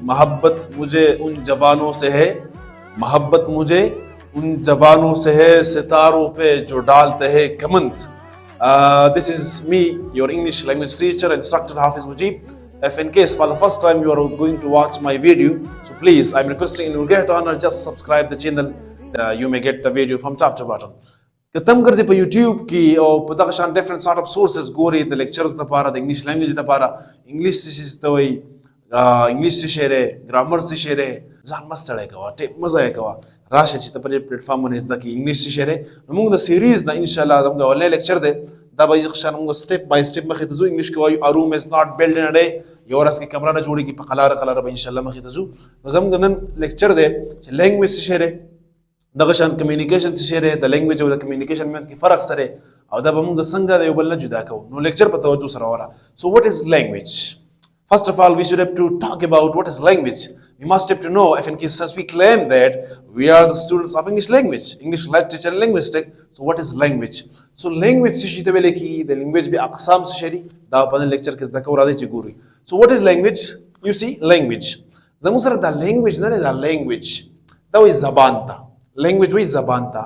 मोहब्बत मुझे उन जवानों से है, मोहब्बत मुझे उन जवानों से है, सितारों पे जो डालते हैं कमंद. This is me, your English language teacher, instructor Hafiz Mujib. If in case for the first time you are going to watch my video, so please, I'm requesting in great honor, just subscribe the channel. You may get the video from top to bottom. कतम कर पे YouTube की और पता कशान different sort of sources गोरी the lectures the पारा the English language the पारा English से तो वही English से शेरे grammar से शेरे जान मस्त चढ़े कवा टे मजा है कवा राशे चित पर प्लेटफॉर्म में इस द की English से शेरे नमुंग द series द इंशाल्लाह हम का वाले lecture दे द भाई कशान हम step by step में खितज़ू English के वायु room is not built in a day योरस के कमरा न जोड़ी की पकलार कलार भाई इंशाल्लाह में खितज़ू नज़म गनन lecture दे language से शेरे दगशान कम्युनिकेशन से शेरे द लैंग्वेज और द कम्युनिकेशन में की फर्क सरे और द बमुंग संगा दे बल्ला जुदा को नो लेक्चर पर तवज्जो सरा वाला so what is language first of all we should have to talk about what is language we must have to know if in case we claim that we are the students of English literature and linguistic so what is language so language से शीते वेले की the language भी अकसाम से शेरी दा अपन लेक्चर किस दा को रादे चिगुरी so what is language you see language जमुसर द लैंग्वेज न द लैंग्वेज दा वी जबान ता language वही ज़बान था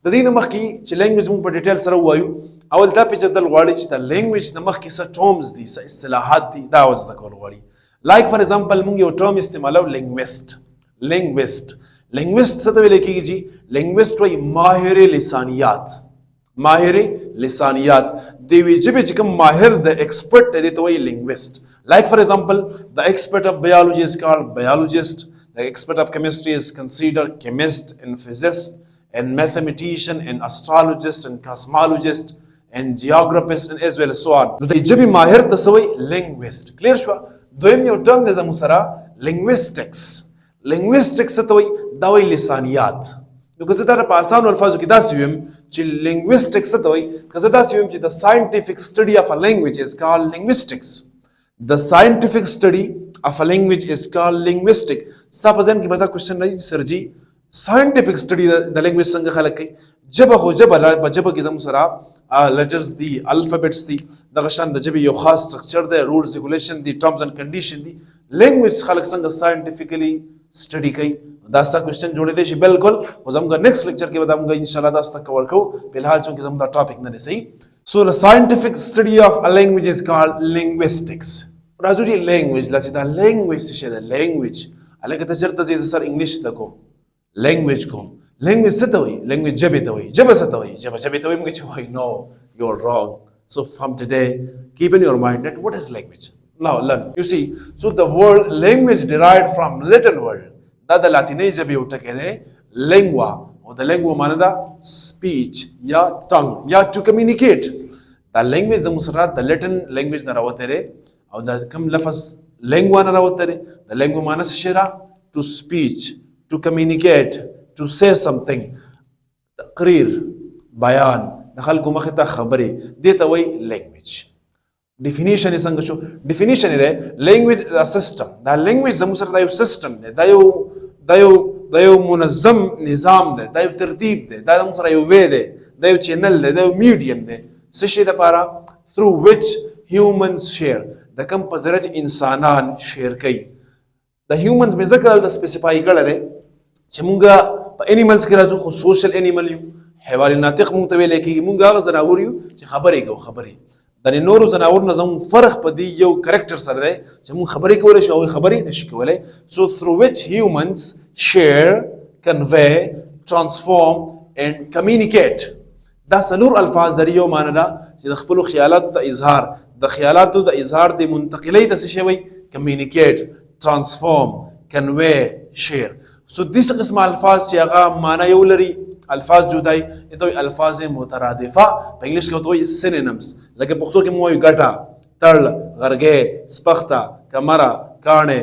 ददीन नमक की च language मुंग पर डिटेल सर हुआ यू अवल दा पिच दल वाड़ी च द language नमक की सर terms दी सर इस्तिलाहात दी दा वज़ द कोल वाड़ी like for example मुंग यो term इस्तेमाल हो linguist से तो वे लेके जी linguist वही माहिर लिसानियात देवी जब चिकम माहिर द expert दे तो वही linguist like for example the expert of biology is called biologist. The expert of chemistry is considered chemist and physicist and mathematician and astrologist and cosmologist and geographist and as well as so on. तो जब भी माहिर तस्वीर linguist clear शवा दो में यो term देजा मुसरा linguistics तो वही दावी लिसानियात तो कैसे तारा पासान अल्फाजों की दास्युम ची linguistics तो वही कैसे दास्युम ची the scientific study of a language is called linguistics. The scientific study of a language is called linguistic. स्तापजन की बता क्वेश्चन रही सर जी साइंटिफिक स्टडी द लैंग्वेज संग खलक की जब हो जब की जम सरा लेटर्स दी अल्फाबेट्स दी दगशान द जब यो खास स्ट्रक्चर द रूल्स रेगुलेशन दी टर्म्स एंड कंडीशन दी लैंग्वेज खलक संग साइंटिफिकली स्टडी कई दास्ता क्वेश्चन जोड़े दे शी बिल्कुल हो जम का नेक्स्ट लेक्चर के बताऊंगा इंशाल्लाह दास्ता कवर को फिलहाल चूंकि जम दा टॉपिक न सही so the scientific study of a language is called linguistics राजू जी लैंग्वेज लाचिदा लैंग्वेज से लैंग्वेज अलग तजरत जैसे सर इंग्लिश तको लैंग्वेज से तो वही लैंग्वेज जब से तो वही मुझे वही no you are wrong so from today keep in your mind that what is language now learn you see so the word language derived from Latin word the Latin जब उठ कहते lingua और द lingua माने दा स्पीच या टंग या to communicate the language Musra the Latin language न रावते रे और द कम लफ्ज lingua na rawatare the lingua manas shira to speech to communicate to say something taqrir bayan dakhal ko makhita khabari deta way language definition is sangasho definition ire language is a system the language zamusar dayo system de dayo munazzam nizam de dayo tertib de dayo musar ayo way de dayo channel de dayo medium de sishira para through which humans share the कम पजरज इंसानान शेयर कई the humans में Zucker the specify कर रहे चमुंगा एनिमल्स के Raju social animal you हैवान नातिक मुंतवे लेके मुंगा जनावर यू खबरे दने नोरु जनावर नजम फर्क पदी यो कैरेक्टर सर दे चमु खबरे को शो खबरे नशिक वाले so through which humans share convey transform and communicate दा सनूर अल्फाज दरियो मानदा खपलो ख्यालात द इजहार द ख्यालात द इजहार द मुंतकिलाई तशवी communicate transform convey share so this किस्म अल्फाज से आगा माना योलरी अल्फाज जुदाई ये तो अल्फाज मुतरादिफा इंग्लिश के तो सिनोनिम्स लगे पुख्तो के मोय गटा तरल गरगे स्पख्ता कमरा काने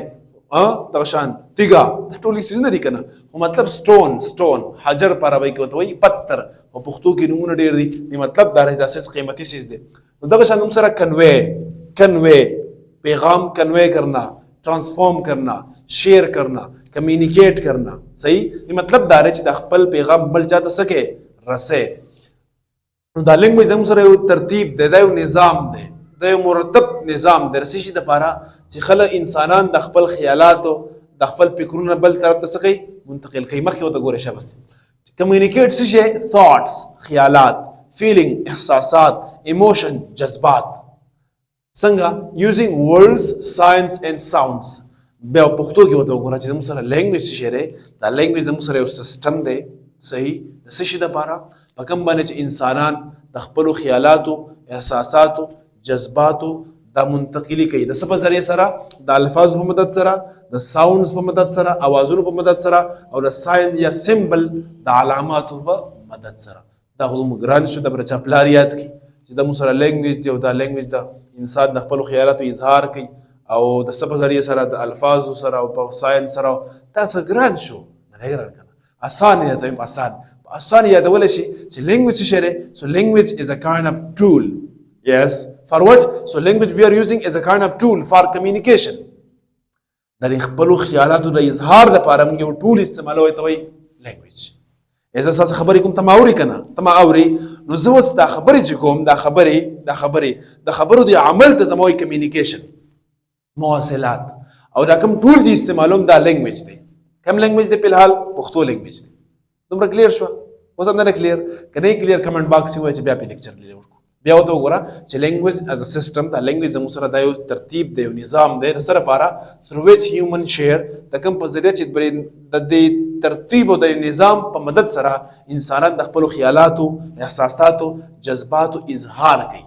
तवशान तिगा टोली सीजन दी कना मतलब स्टोन हजर पर भाई को तो पत्थर और पुख्तो की नमूना डेर दी मतलब दार दासे कीमती चीज दे दगशान दूसरा कन्वे पैगाम कन्वे करना ट्रांसफॉर्म करना शेयर करना कम्युनिकेट करना सही ये मतलब दारे दखपल पैगाम बल जाता सके रसे द लैंग्वेज हम सर तरतीब दे दायो निजाम दे د مرتب نظام د رسیشي د پاره چې خلک انسانان د خپل خیالاتو د خپل فکرونو بل طرف ته سقي منتقل کوي. مخکې وته ګوره شابه کمیونیکیټ څه شي thoughts خیالات feeling احساسات emotion جذبات څنګه using words signs and sounds. بیا پښتو کې وته وګوره چې موږ سره لینګویج څه شی دی دا لینګویج موږ سره یو سیستم دی صحیح د څه شي د پاره په کوم باندې چې انسانان د خپل خیالاتو احساساتو جذباتو دا منتقلی کوي د څه په ذریعه سره د الفاظ په مدد سره د ساوندز په مدد سره اوازونو په مدد سره او د ساين یا سیمبل د علاماتو په مدد سره. دا خو موږ ګران شو د برچا پلاریات کی چې د موږ سره لینګویج دی او دا لینګویج د انسان د خپل خیالاتو اظهار کوي او د څه په ذریعه سره د الفاظ سره او په ساين سره تاسو ګران شو نه ګران کنه آسان دی آسان یادول شي چې language څه شی دی. So language is a kind of tool. Yes, for what? So language we are using is a kind of tool for communication. د خپل خیالاتو د اظهار لپاره موږ یو ټول استعمالوي ته وایي language. از اساس خبرې کوم تماوري کنه تماوري نو زه اوس دا خبرې چې کوم دا خبرې د خبرو د عمل ته زموږ communication مواصلات او دا کوم ټول چې استعمالوم دا language دی. کوم language دی په الحال پښتو language دی. دومره کلیر شو اوس هم نه کلیر کنه کلیر کمنټ باکس وای چې بیا په لیکچر لیکو بیا وته وګوره چې لینګویج از ا سیستم دا لینګویج زموږ سره دا یو ترتیب دی یو نظام دی سره پاره through which human share د کوم په ذریعه چې د دې ترتیب او د نظام په مدد سره انسانان د خپل خیالاتو احساساتو جذباتو اظهار کوي.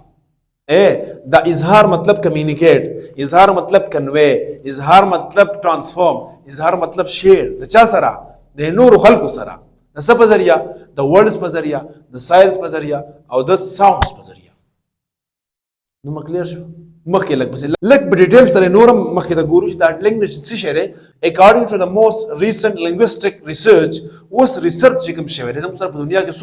دا اظهار مطلب کمیونیکیټ اظهار مطلب کنوے اظهار مطلب ټرانسفارم اظهار مطلب شیر د چا سره د نور خلکو سره د څه په ذریعه د ورډز په ذریعه د ساينس په ذریعه او د ساوندز په ذریعه. نو مکلیر شو مخکې لږ په ډیټیل سره نورم مخکې د ګورو چې دا لینګویج څه شی دی. اکارډینګ ټو د موست ریسنت لینګویسټک ریسرچ اوس ریسرچ چې کوم شوی دی زموږ سره په دنیا کې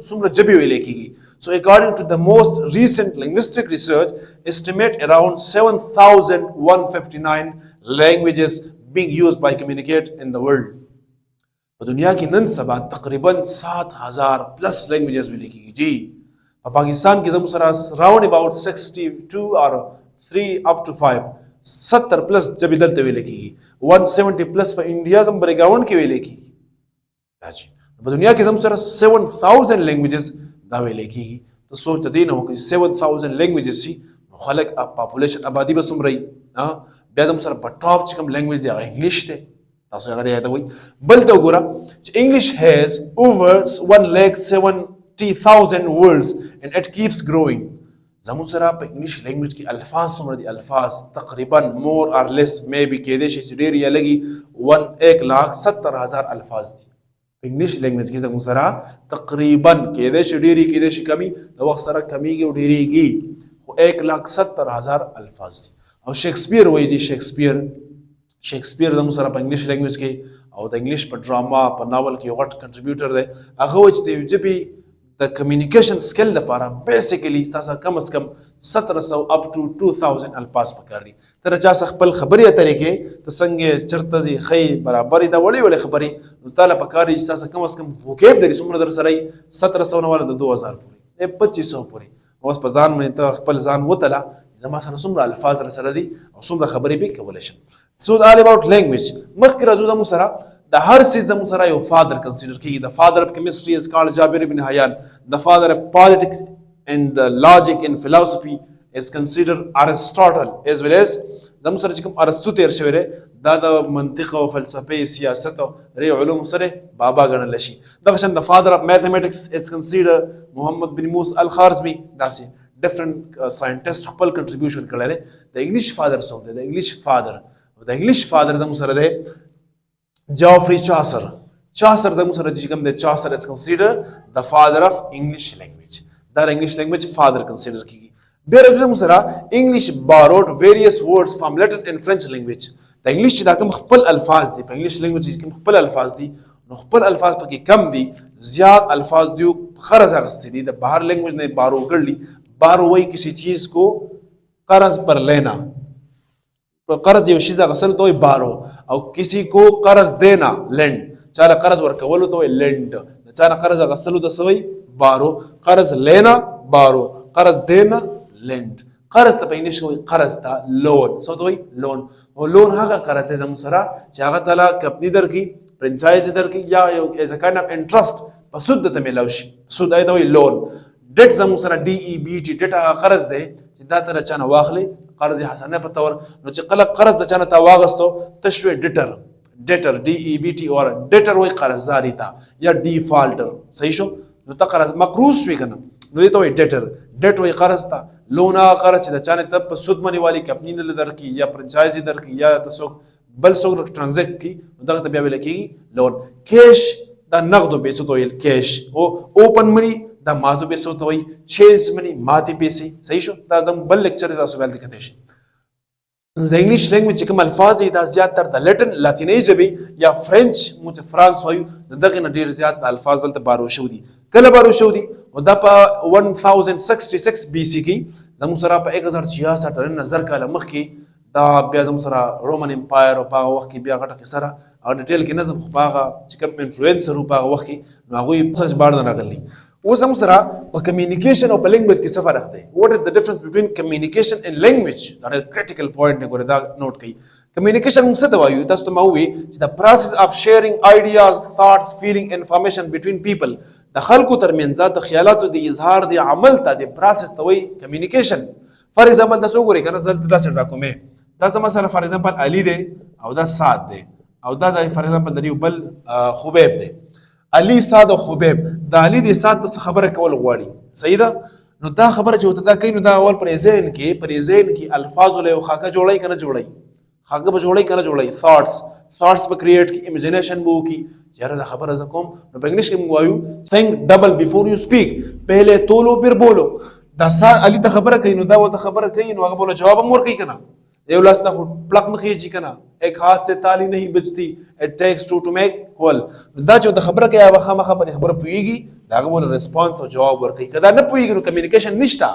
څومره ژبې ویل کېږي. So according to the most recent linguistic research estimate around 7,159 languages being used by communicate in the world. په دنیا کې نن سبا تقریبا 7,000 پلس لینګویجز ویل کېږي جی. په پاکستان کې زموږ سره راوند اباوټ 62 or 3 up to 5 70 پلس ژبې دلته ویل کېږي 170 پلس په انډیا زم برګاوند کې ویل کېږي جی. په دنیا کې زموږ سره 7,000 لینګویجز دا ویل کېږي. ته سوچ ته دی نو چې 7,000 لینګویجز سي نو خلک پاپولیشن آبادی به څومره بیا زموږ سره په ټاپ چې کوم لینګویج دی هغه انګلیش دی. تاسو هغه یادوي بل ته وګوره چې انګلیش هاز over 1,70,000 words and it keeps growing. زموږ سره په انګلیش لینګویج کې الفاظ څومره دي الفاظ تقریبا more or less maybe کېدای شي چې ډېر یا لګي 1,70,000 الفاظ دي په انګلیش لینګویج کې زموږ سره تقریبا کېدای شي ډېری کېدای شي کمی د وخت سره کمیږي او ډېریږي خو 1,70,000 الفاظ دي. او شیکسپیر وایي دي شیکسپیر زموږ سره په انګلیش لینګویج کې او د انګلیش په ډراما په ناول کې یو غټ کنټریبیوټر دی. هغه وایي چې د یو ژبې د کمیونیکیشن سکل لپاره بیسیکلی تاسو کم از کم 1700 up to 2000 الفاظ پکار دي. تر چا خپل خبرې اترې کې ته څنګه چرته زی خې برابرې دا وړي خبرې نو تعالی پکار دي چې تاسو کم از کم ووکیبلري څومره در سره 1700 نه ولا د 2000 پورې 2500 پورې اوس په ځان باندې ته خپل ځان وتله زما سره څومره الفاظ را سره دي او څومره خبرې به کولای شم. So all about language. مخکې راځو زموږ سره د هر څه زموږ سره یو فادر کنسیډر کیږي. The father of chemistry is called Jabir ibn Hayyan. The father of politics and logic and philosophy is considered Aristotle as well as زموږ سره چې کوم ارسطو تیر شوی دی دا د منطق او فلسفه سیاست او علوم سره بابا ګڼل شي. دغه شان the father of mathematics is considered Muhammad bin Musa al-Kharizmi. داسې different scientist خپل contribution کړی دی. د انګلیش فادر څوک دی د انګلیش فادر د انګلیش فادر زموږ سره دی جافری چاسر زموږ سره چې کوم دی چاسر از کنسیډر د فادر اف انګلیش لینګویج دا انګلیش لینګویج فادر کنسیډر کیږي. بیا راځو زموږ سره انګلیش باروډ ویریس ورډز فرام لیټن اینڈ فرنچ لینګویج. د انګلیش چې دا کوم خپل الفاظ دي په انګلیش لینګویج کې کوم خپل الفاظ دي نو خپل الفاظ پکې کم دي زیات الفاظ دی خرز اغستې دي د بهر لینګویج نه بارو کړلی. بارو وایي کسی چیز کو قرض پر لینا قرض یو شیز غسل ته وایي بارو او کسی کو قرض دینا لینډ چاله قرض ورکولو ته وایي لینډ چاله قرض غسلو ته وایي بارو قرض لینا بارو قرض دینا لینډ. قرض ته په انګلیش کې وایي قرض ته لون. څه ته وایي؟ لون. او لون هغه قرض دی زموږ سره چې هغه تعالی کمپني درکړي، فرنچایز درکړي، یا یو ایز ا کاینډ اف انټرست په سود درته میلاو شي. سود ته وایي لون. ډیټ زموږ سره DEBT ډیټ هغه قرض دی چې دا ته چا نه واخلي قرض حسنه په تور. نو چې کله قرض د چا نه تا واغستو ته شوې ډیټر DEBT اور ډیټر وایي قرضداري ته یا ډیفالټر. صحیح شو؟ نو ته قرض مقروض شوې کنه نو دې ته وایي ډیټر. ډیټ وایي قرض ته. لون هغه قرض چې د چا نه ته په سود باندې والی کمپني نه درکړي یا فرنچایز درکړي یا ته څوک بل څوک ټرانزیکټ کړي نو دغه ته بیا ویل کېږي لون. کیش دا نغدو پیسو ته ویل کیش. او اوپن منی دا ماتو پیسو ته وایي. چینج منی ماتې پیسې. صحیح شو؟ دا زموږ بل لیکچر دی تاسو ویل کتلی شي. د انګلیش لینګویج چې کوم الفاظ دي دا زیاتره د لاتیني ژبې یا فرنچ موږ ته فرانس وایو د دغې نه ډېر زیات الفاظ دلته بارو شوي دي. کله بارو شوي دي؟ او دا په 1066 BC کې زموږ سره په 1066 نظر کاله مخکې دا بیا زموږ سره رومن امپایر او په هغه وخت کې بیا غټه کیسه ده. هغه ډیټیل کې نظم خو په هغه چې کوم انفلوئنسر و په هغه وخت کې نو هغوی په سچ باړ نه راغلي. اوس زموږ سره په کمیونیکیشن او په لینګویج کې څه فرق دی؟ واټ از د ډفرنس بټوین کمیونیکیشن اینڈ لینګویج؟ دا ډېر کریټیکل پوینټ دی. ګوره دا نوٹ کړئ. کمیونیکیشن موږ څه ته وایو؟ تاسو ته ما وویل چې د پروسس اف شیرینګ آیډیاز تھاټس فیلینګ انفارمیشن بټوین پیپل د خلکو ترمنځ د خیالاتو د اظهار د عمل ته د پروسس ته وایي کمیونیکیشن. فار ایگزامپل تاسو وګورئ کنه زه داسې راکومې دا زما سره فار ایگزامپل علي دی او دا سعد دی او دا فار ایگزامپل د یو بل خبیب دی. علي سعد او خبیب د علي د سعد څخه خبره کول غواړي. صحیح ده؟ نو دا خبره چې وته دا کوي نو دا اول پر ذهن کې الفاظ له خاکه جوړای کنه جوړای خاکه به جوړای کنه جوړای thoughts به کریټ کی امیجینیشن بو کی چیرې دا خبره ز کوم نو په انګلیش کې موږ وایو think double before you speak. پہلے تولو پھر بولو. دا علي ته خبره کوي نو دا وته خبره کوي نو هغه بوله جواب هم ورکوي کنه. یو لاس نه پلک نه خېږي کنه. ایک ہاتھ سے تالی نہیں بجتی. it takes two to make one. دا چې د خبره کوي هغه خامخا په خبره پوهیږي دا هغه ول ریسپانس او جواب ورکوي. کدا نه پوهیږي نو کمیونیکیشن نشته.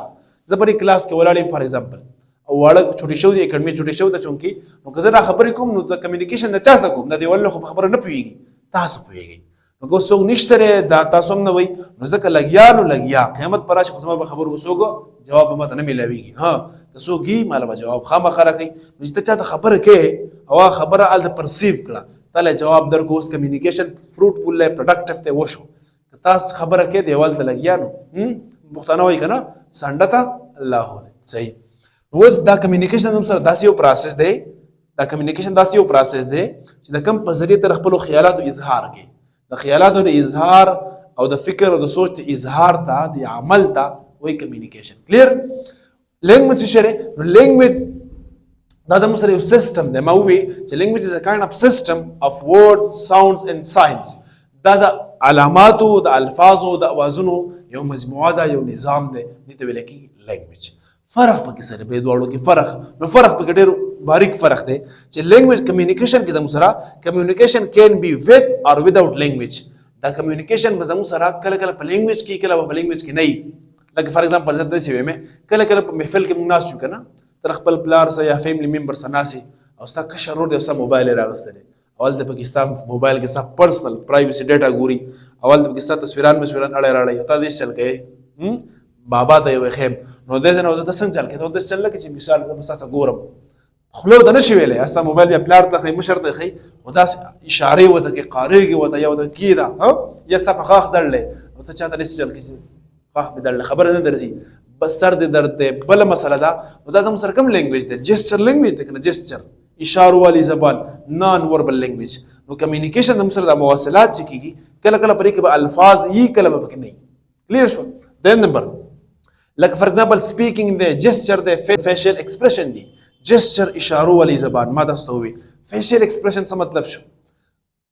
زبري کلاس کې ولاړې فار ایگزامپل او واړه چوټي شو دي اکیډمي چوټي شو د چونکی نو که زه دا خبرې کوم نو د کمیونیکیشن نه چا څه کوم دا دی ول خو خبره نه پوهیږي تاسو پوهیږي نو کو څوک نشته دا تاسو هم نه وای نو ځکه لګیا قیامت پر راشي خو زما به خبر وسوګو جواب به ماته نه ملويږي. ها که څوک مال به جواب خامخا راکړي نو چې ته خبره کې او خبره ال پرسیو کړه تله جواب درکو. اوس کمیونیکیشن فروټفل له پروډکټیو ته وشو تاسو خبره کې دیوال ته لګیا نو مختانه وای کنه سندته الله صحیح. اوس دا کمیونیکیشن هم سره داسې یو پروسس دی. دا کمیونیکیشن داسې یو پروسس دی چې د کم په ذریعه تر خپل خیالاتو اظهار کوي. د خیالاتو د اظهار او د فکر او د سوچ د اظهار ته د عمل ته وایي کمیونیکیشن. کلیر؟ لینګویج شری نو لینګویج دا زموږ سره یو سیستم دی. ما وویل چې لینګویج از ا کاینډ اف سیستم اف ورډز ساوندز اینڈ ساینز. دا د علاماتو د الفاظو د اوازونو یو مجموعه ده یو نظام دی. دې ته ویل کېږي لینګویج. فرق پکې سره به دواړو کې فرق نو فرق پکې ډېر باریک فرق دی چې لینګویج کمیونیکیشن کې زموږ سره کمیونیکیشن کین بی وذ اور وداوت لینګویج. دا کمیونیکیشن به زموږ سره کله کله په لینګویج کې کله په لینګویج کې نه وي. لکه فار ایگزامپل زه داسې وایم کله کله په محفل کې موږ ناست یو کنه تر خپل پلار سره یا فیملی ممبر سره ناسي او ستا کشر ورور دی ستا موبایل یې راغستی اول د پاکستان موبایل کې ستا پرسنل پرایویسي ډیټا ګوري اول د پاکستان تصویران اړې راړی او تا دې چل کوي بابا ته یې خیم نو دې نه ته څنګه چل کوي ته دې چل لکه چې مثال په ساسه ګورم خلو ته نشي ویلې استا موبایل بیا پلار ته خې مشر ته خې خدا اشاره وته کې قاریږي وته یو ته کیدا ها یا صفه خاخ درلې او ته چاته لسه چل کې خاخ بدل خبر نه درځي بس سر دې درته بل مسله دا دا زم سر کم لینګویج ده جسچر لینګویج ده کنه جسچر اشاره والی زبان نان وربل لینګویج نو کمیونیکیشن زم سر د مواصلات چې کیږي کله کله پرې کې به الفاظ یې کلمه پکې نه کلیر شو. دیم نمبر لکه فار ایگزامپل سپیکینګ ده جسچر ده فیشل ایکسپریشن دي جسچر اشاره والی زبان ما تاسو وی فیشل ایکسپریشن څه مطلب شو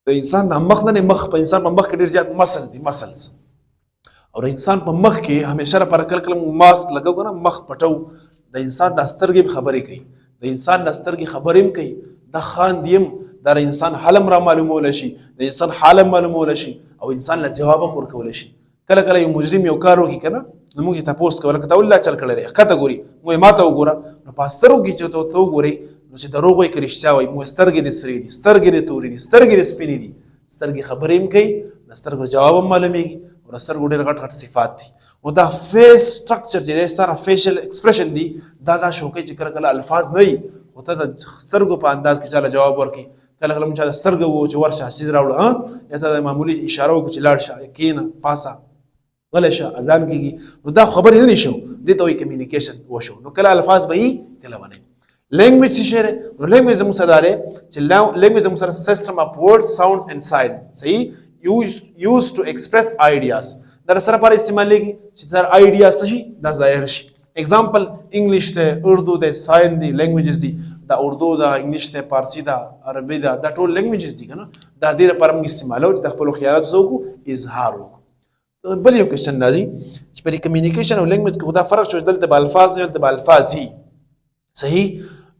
د انسان د مخ نه مخ په انسان په مخ کې ډیر زیات مسل دي مسلز او انسان په مخ کې همیشه پر کلکل ماسک لګاو کنه مخ پټو د انسان د سترګې خبرې کوي د انسان د سترګې خبرې کوي د خان دیم د انسان حالم را معلومول شي د انسان حالم معلومول شي او انسان له جواب ورکول شي کله کله یو مجرم یو کار وکي کنه نو موږ ته پوسټ کوله کته الله چل کړی کته ګوري مو ما ته وګوره نو پاسترو کې چې ته وګوري نو چې دروغ وي کرشتیا وي مو سترګې دي سری دي سترګې دي توري دي سترګې دي سپینې دي سترګې خبرې هم کوي سترګو جواب هم معلومیږي او سترګو ډېر غټ غټ صفات دي او دا فیس سټرکچر چې ستاره فیشل ایکسپریشن دی دا شو کوي چې کله کله الفاظ نه وي او ته د سترګو په انداز کې چاله جواب ورکړي کله کله موږ د سترګو وو چې ورشه سیز راوړه یا ته معمولی اشاره وکړي چې لاړ شه کینه پاسه غلی شه اذان کېږي نو دا خبرې نه شو دې ته وایي کمیونیکیشن وشو نو کله الفاظ به وي کله به نه لینګویج څه شی دی نو لینګویج زموږ سره دا دی چې لینګویج زموږ سره سیسټم اف ورډ ساوندز اینډ ساین صحیح یوز ټو ایکسپریس آیډیاز در سره پر استعمالېږي چې در آیډیا څه شي دا ظاهر شي اگزامپل انګلیش ته اردو ده ساين دي لینګویجز دي دا اردو دا انګلیش ته فارسی دا عربي دا ټول لینګویجز دي کنه دا ډیره پر موږ استعمالو چې د خپل خیالات زوکو اظهار وکړو بل یو کوېشن راځي چې په کمیونیکیشن او لینګویج کې خدا فرق شو دلته په الفاظ نه دلته په الفاظ هي صحیح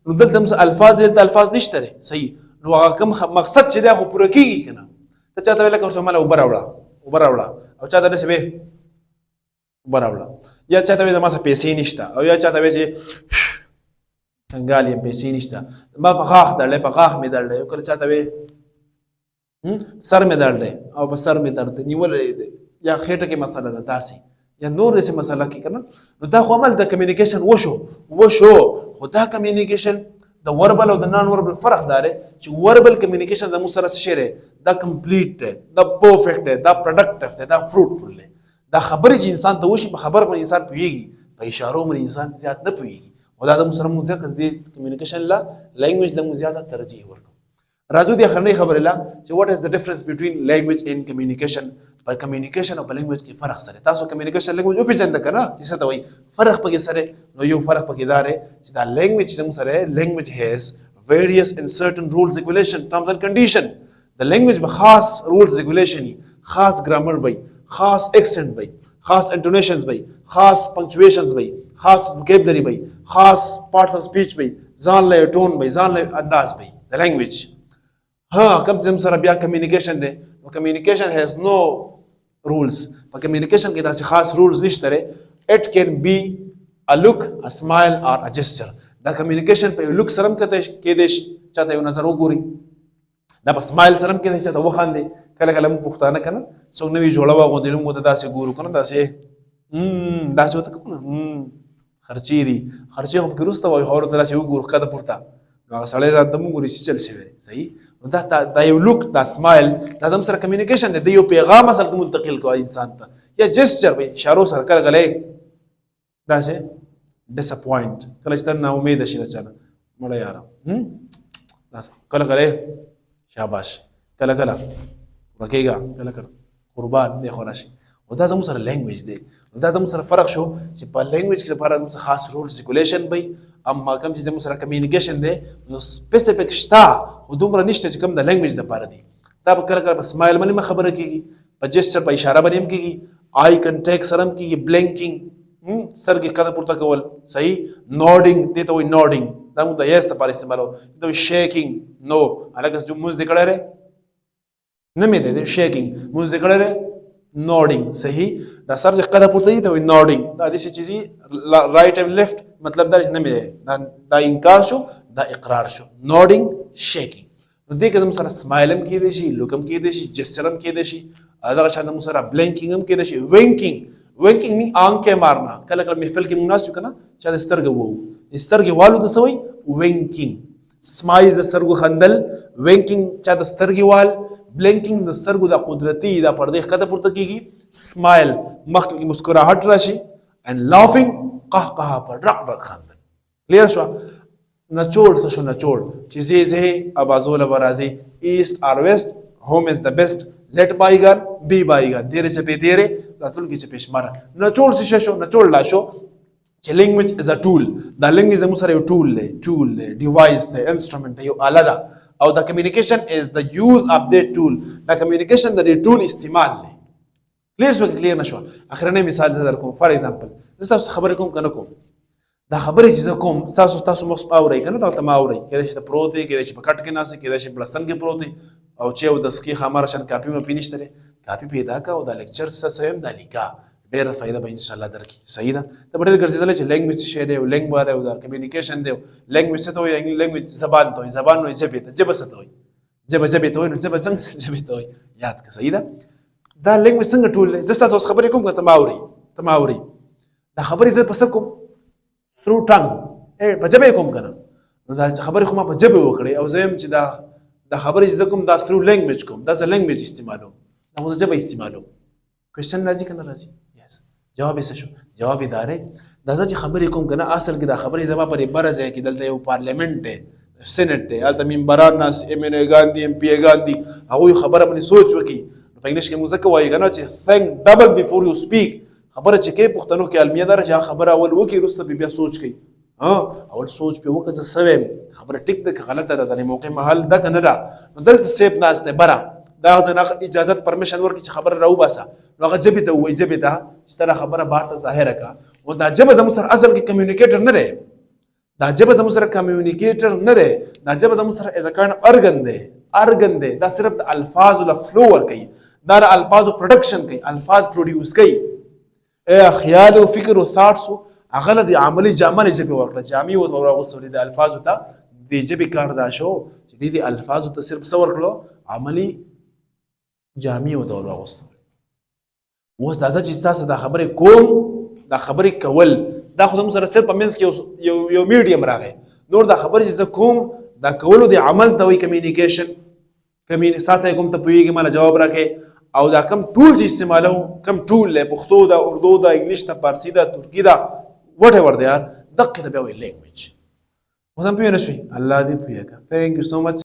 نو دلته هم الفاظ دلته الفاظ نشته صحیح نو هغه کوم مقصد چې دا خو پوره کیږي کنه ته چاته ویل کوم مال وبراوړه او چاته نه سبه وبراوړه یا چاته وې زما سره پیسې نشته او یا چاته وې چې څنګه لې پیسې نشته ما په غاښ درلې په غاښ مې درلې یو کله چاته وې سر مې درلې او په سر مې درد نیولې یا خېټه کې مسله ده داسې یا نور څه مسله کې کنه نو دا خو عمل د کمیونیکیشن وشو خو دا کمیونیکیشن د وربل او د نان وربل فرق داره چې وربل کمیونیکیشن زموږ سره شری دا کمپلیټ دی دا پرفیکټ دی دا پروډکټیو دی دا فروټفل دی دا خبرې چې انسان ته وشي په خبر باندې انسان پوهیږي په اشارو باندې انسان زیات نه پوهیږي او دا د مسلمان ځکه د کمیونیکیشن لا لینګویج له زیاته ترجیح ورکړو راځو د اخرنۍ خبره لا چې واټ از د ډیفرنس بټوین لینګویج ان کمیونیکیشن په کمیونیکیشن او په لینګویج کې فرق سره تاسو کمیونیکیشن لینګویج او پیژند کنه چې څه ته وایي فرق پکې سره نو یو فرق پکې دار چې دا لینګویج چې موږ سره لینګویج هیز various and certain rules regulation terms and condition the language به خاص rules regulation خاص grammar بھئی خاص accent بھئی خاص intonations بھئی خاص punctuations بھئی خاص vocabulary بھئی خاص parts of speech بھئی ځان له tone بھئی ځان له انداز بھئی the language ها کوم چې سره بیا communication دی نو communication has no rules په communication کې داسې خاص rules نشته it can be a look a smile or a gesture دا کمیونیکیشن په لوک سره کې دی چاته یو نظر وګوري دا په سمایل سره کې دی چاته وخاندي کله کله موږ پښتانه کنه څو نوې جوړه واغوندل موږ ته داسې ګورو کنه داسې وته کنه خرچي دي خرچي خو کې روسته وای هورته داسې وګورو کده پورته نو هغه سړی ځان ته موږ ګوري چې چل شي صحیح دا یو لوک دا سمایل دا زم سره کمیونیکیشن دی یو پیغام اصل کې منتقل کوي انسان ته یا جسچر به اشارو سره کله غلې داسې disappoint کله چې ته نا امید شې چانه مړ یاره کله کله شاباش کله کله ورکیږه کله کله قربان دی خو راشي او دا زموږ سره لینګویج دی دا زموږ سره فرق شو چې په لینګویج کې لپاره موږ خاص رولز ریګولیشن وي اما کوم چې زموږ سره کمیونیکیشن دی نو سپیسیفیک شتا خو دومره نشته چې کوم د لینګویج لپاره دی دا به کله کله په سمایل باندې خبره کیږي په جسچر په اشاره باندې هم کیږي آی کنټیکټ سره هم کیږي بلینکینګ سترګې کده پورته کول صحیح نوډینګ دې ته وایي نوډینګ دا موږ د یس لپاره استعمالو دا شیکینګ نو هلکه چې موږ ذکر لري نه مې دی شیکینګ موږ ذکر لري نوډینګ صحیح دا سر چې کده پورته دی ته وایي نوډینګ دا داسې چیزي رائټ اینڈ لیفت مطلب دا نه مې دا انکار شو دا اقرار شو نوډینګ شیکینګ نو دې کې زموږ سره سمایل هم کېدی شي لوک هم کېدی شي جسچر هم کېدی شي دغه شان زموږ سره بلینکینګ هم کېدی شي وینکینګ وینکینګ می آنکھیں مارنا کله کله محفل کې موږ ناستو کنه چې د سترګې وو سترګې والو د سوي وینکینګ سمایز د سترګو خندل وینکینګ چې د سترګې وال بلینکینګ د سترګو د قدرتي د پردې کده پورته کیږي سمایل مخ کې مسکراهټ راشي and laughing قهقه پر رق خندل کلیر شو نچوړ څه شو نچوړ چې زه ابازول برازي ایست اور ویست home is the best let bygone be bygone دیره چې په دیره راتلونکي چې پېشمره نچوړ څه شو نچوړ لا شو چې لینګویج از ا ټول دا لینګویج زموږ سره یو ټول دی ډیوایس دی انسټرومنټ یو آله ده او دا کمیونیکیشن از د یوز اف د ټول دا کمیونیکیشن د دې ټول استعمال دی کلیر شو کلیر نشو اخرنۍ مثال در کوم فار ایگزامپل زه تاسو خبرې کوم کنه کوم دا خبرې چې زه کوم تاسو مخ اورئ کنه دا ته ما اورئ کله چې پروت دی کله چې په کټ کې ناسي کله چې بلستان کې پروت دی او چې د سکی خمار شان کاپی مې پینشتره کاپی پیدا کا او د لیکچر سره د لیکا ډېر فائدہ به ان شاء الله درکې صحیح ده ته ډېر ګرځیدل چې لینګویج شی دی او لینګ بار او د کمیونیکیشن دی لینګویج څه ته وایي لینګویج زبان ته وایي زبان نو جبه ته جبه څه ته وایي جبه ته وایي نو جبه څنګه جبه ته وایي یاد کا صحیح ده دا لینګویج څنګه ټول دی زه تاسو خبرې کوم ته ما اوري تماوري دا خبرې زه پس کوم through tongue په جبه کوم کنه نو دا خبرې خو ما په جبه وکړې او زه يم چې دا خبرې چې کوم دا through language کوم دا ز language استعمالوم دا مو جبه استعمالوم کوېشن راځي کنه راځي یس جواب یې شو جواب یې دارې دا چې خبرې کوم کنه اصل کې دا خبرې زما پرې برز ہے کې دلته یو پارلیمنت دی سینټ دی هلته ممبران ناس ایم ان ګان دي ام پی ګان دي هغوی خبره باندې سوچ وکړي په انګلیش کې موږ ځکه وایو کنه چې think double before you speak خبره چې کې پښتنو کې علمیه ده چې خبره اول وکړي وروسته بیا سوچ کوي اول سوچ په وکړه چې سویم خبره ټیک ده که غلطه ده د موقع محل ده که نه ده نو دلته سیب ناست دی بره دا ځنه اجازت پرمیشن ورکړي چې خبره راوباسه نو هغه ژبې ته ووایي ژبې ته چې ته دا خبره بهر ته ظاهره کړه او دا ژبه زموږ سره اصل کې کمیونیکیټر نه دی دا ژبه زموږ سره کمیونیکیټر نه دی دا ژبه زموږ سره ایز ا کاینډ ارګن دی دا صرف د الفاظو له فلو ورکوي دا د الفاظو پروډکشن کوي الفاظ پروډیوس کوي خیال او فکر او ثاټس هغه له د عملي جامه ژبې ورکړه جامې ورغوستلې د الفاظو ته د ژبې کار دا شو چې د الفاظو ته صرف څه ورکړو عملي جامې ورته ورغوستل اوس دا چې تاسو دا خبرې کوم دا خبرې کول دا خو زموږ سره صرف په منځ کې یو میډیم راغی نور دا خبرې چې زه کوم دا کولو د عمل ته وایي کمیونیکیشن ساته کوم ته پوهېږي ماله جواب راکړې او دا کم ټول چې استعمالو کم ټول دی پښتو ده اردو ده انګلیش ده فارسي ده ترکي ده وټ ایور دی یار دقې ته بیا وایي لینګویج اوس هم پوه نه شوي الله دې پوهېږه تھینک یو سو مچ